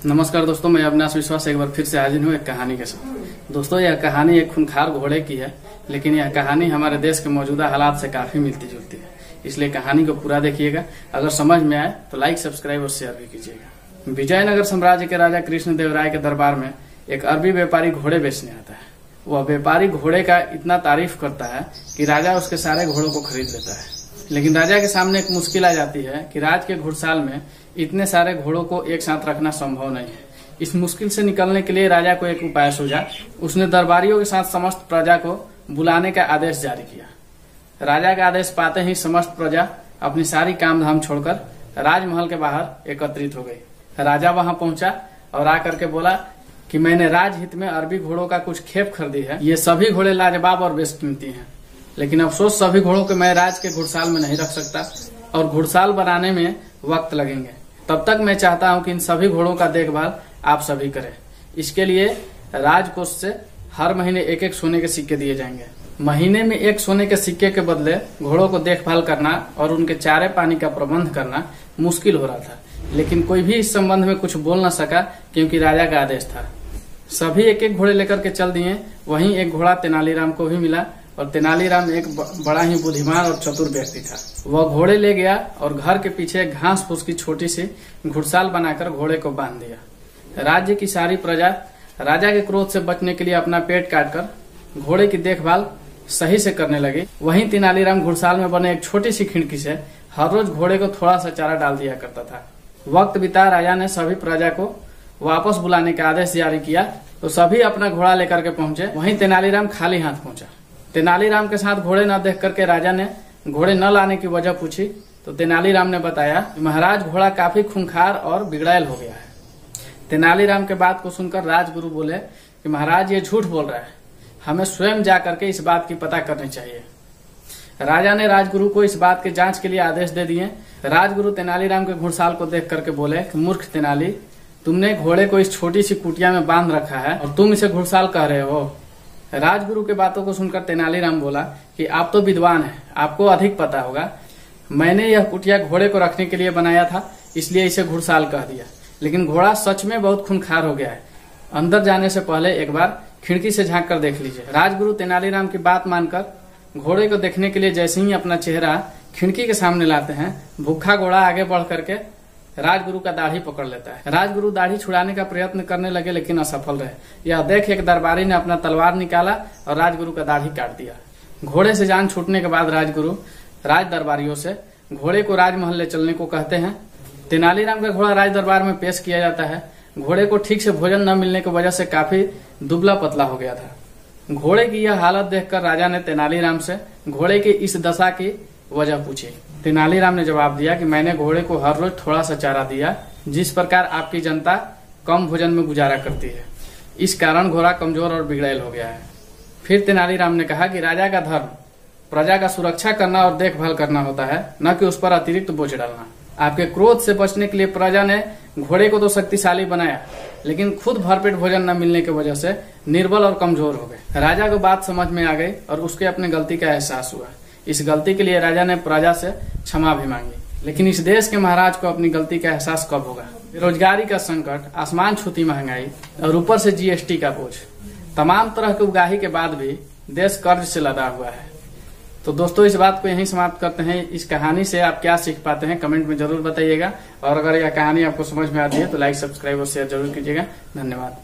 नमस्कार दोस्तों, मैं अविनाश विश्वास एक बार फिर से हाजिर हूँ एक कहानी के साथ। दोस्तों, यह कहानी एक खूंखार घोड़े की है, लेकिन यह कहानी हमारे देश के मौजूदा हालात से काफी मिलती जुलती है। इसलिए कहानी को पूरा देखिएगा। अगर समझ में आए तो लाइक, सब्सक्राइब और शेयर भी कीजिएगा। विजयनगर साम्राज्य के राजा कृष्णदेवराय के दरबार में एक अरबी व्यापारी घोड़े बेचने आता है। वह व्यापारी घोड़े का इतना तारीफ करता है कि राजा उसके सारे घोड़ों को खरीद लेता है। लेकिन राजा के सामने एक मुश्किल आ जाती है कि राज के घुड़साल में इतने सारे घोड़ों को एक साथ रखना संभव नहीं है। इस मुश्किल से निकलने के लिए राजा को एक उपाय सूझा। उसने दरबारियों के साथ समस्त प्रजा को बुलाने का आदेश जारी किया। राजा का आदेश पाते ही समस्त प्रजा अपनी सारी काम धाम छोड़कर राजमहल के बाहर एकत्रित हो गई। राजा वहां पहुंचा और आकर के बोला कि मैंने राजहित में अरबी घोड़ों का कुछ खेप खरीदी है। ये सभी घोड़े लाजवाब और बेशकीमती हैं, लेकिन अफसोस सभी घोड़ों को मैं राज के घुड़साल में नहीं रख सकता और घुड़साल बनाने में वक्त लगेंगे। तब तक मैं चाहता हूं कि इन सभी घोड़ों का देखभाल आप सभी करें। इसके लिए राजकोष से हर महीने एक एक सोने के सिक्के दिए जाएंगे। महीने में एक सोने के सिक्के के बदले घोड़ों को देखभाल करना और उनके चारे पानी का प्रबंध करना मुश्किल हो रहा था, लेकिन कोई भी इस संबंध में कुछ बोल न सका क्योंकि राजा का आदेश था। सभी एक एक घोड़े लेकर के चल दिए। वहीं एक घोड़ा तेनालीराम को भी मिला और तेनालीराम एक बड़ा ही बुद्धिमान और चतुर व्यक्ति था। वह घोड़े ले गया और घर के पीछे घास फूस की छोटी सी घुड़साल बनाकर घोड़े को बांध दिया। राज्य की सारी प्रजा राजा के क्रोध से बचने के लिए अपना पेट काटकर घोड़े की देखभाल सही से करने लगी। वहीं तेनालीराम घुड़साल में बने एक छोटी सी खिड़की से हर रोज घोड़े को थोड़ा सा चारा डाल दिया करता था। वक्त बिता राजा ने सभी प्रजा को वापस बुलाने का आदेश जारी किया तो सभी अपना घोड़ा लेकर के पहुंचे। वहीं तेनालीराम खाली हाथ पहुंचा। तेनालीराम के साथ घोड़े न देख करके राजा ने घोड़े न लाने की वजह पूछी तो तेनालीराम ने बताया कि महाराज, घोड़ा काफी खूंखार और बिगड़ैल हो गया है। तेनालीराम के बात को सुनकर राजगुरु बोले कि महाराज, ये झूठ बोल रहा है, हमें स्वयं जा करके इस बात की पता करनी चाहिए। राजा ने राजगुरु को इस बात के जांच के लिए आदेश दे दिए। राजगुरु तेनालीराम के घुड़साल को देख करके बोले कि मूर्ख तेनाली, तुमने घोड़े को इस छोटी सी कुटिया में बांध रखा है और तुम इसे घुड़साल कह रहे हो। राजगुरु के बातों को सुनकर तेनालीराम बोला कि आप तो विद्वान हैं, आपको अधिक पता होगा। मैंने यह कुटिया घोड़े को रखने के लिए बनाया था, इसलिए इसे घुड़साल कह दिया। लेकिन घोड़ा सच में बहुत खूंखार हो गया है। अंदर जाने से पहले एक बार खिड़की से झांक कर देख लीजिए। राजगुरु तेनालीराम की बात मानकर घोड़े को देखने के लिए जैसे ही अपना चेहरा खिड़की के सामने लाते हैं, भूखा घोड़ा आगे बढ़ करके राजगुरु का दाढ़ी पकड़ लेता है। राजगुरु दाढ़ी छुड़ाने का प्रयत्न करने लगे, लेकिन असफल रहे। यह देख एक दरबारी ने अपना तलवार निकाला और राजगुरु का दाढ़ी काट दिया। घोड़े से जान छूटने के बाद राजगुरु राज दरबारियों से घोड़े को राजमहल ले चलने को कहते हैं। तेनालीराम का घोड़ा राज दरबार में पेश किया जाता है। घोड़े को ठीक से भोजन न मिलने की वजह से काफी दुबला पतला हो गया था। घोड़े की यह हालत देखकर राजा ने तेनालीराम से घोड़े की इस दशा की वजह पूछी। तेनालीराम ने जवाब दिया कि मैंने घोड़े को हर रोज थोड़ा सा चारा दिया, जिस प्रकार आपकी जनता कम भोजन में गुजारा करती है। इस कारण घोड़ा कमजोर और बिगड़ैल हो गया है। फिर तेनालीराम ने कहा कि राजा का धर्म प्रजा का सुरक्षा करना और देखभाल करना होता है, न कि उस पर अतिरिक्त बोझ डालना। आपके क्रोध से बचने के लिए प्रजा ने घोड़े को तो शक्तिशाली बनाया, लेकिन खुद भरपेट भोजन न मिलने की वजह से निर्बल और कमजोर हो गए। राजा को बात समझ में आ गई और उसके अपने गलती का एहसास हुआ। इस गलती के लिए राजा ने प्रजा से क्षमा भी मांगी। लेकिन इस देश के महाराज को अपनी गलती का एहसास कब होगा? बेरोजगारी का संकट, आसमान छूती महंगाई और ऊपर से जीएसटी का बोझ, तमाम तरह की उगाही के बाद भी देश कर्ज से लदा हुआ है। तो दोस्तों, इस बात को यहीं समाप्त करते हैं। इस कहानी से आप क्या सीख पाते हैं कमेंट में जरूर बताइएगा। और अगर यह कहानी आपको समझ में आती है तो लाइक, सब्सक्राइब और शेयर जरूर कीजिएगा। धन्यवाद।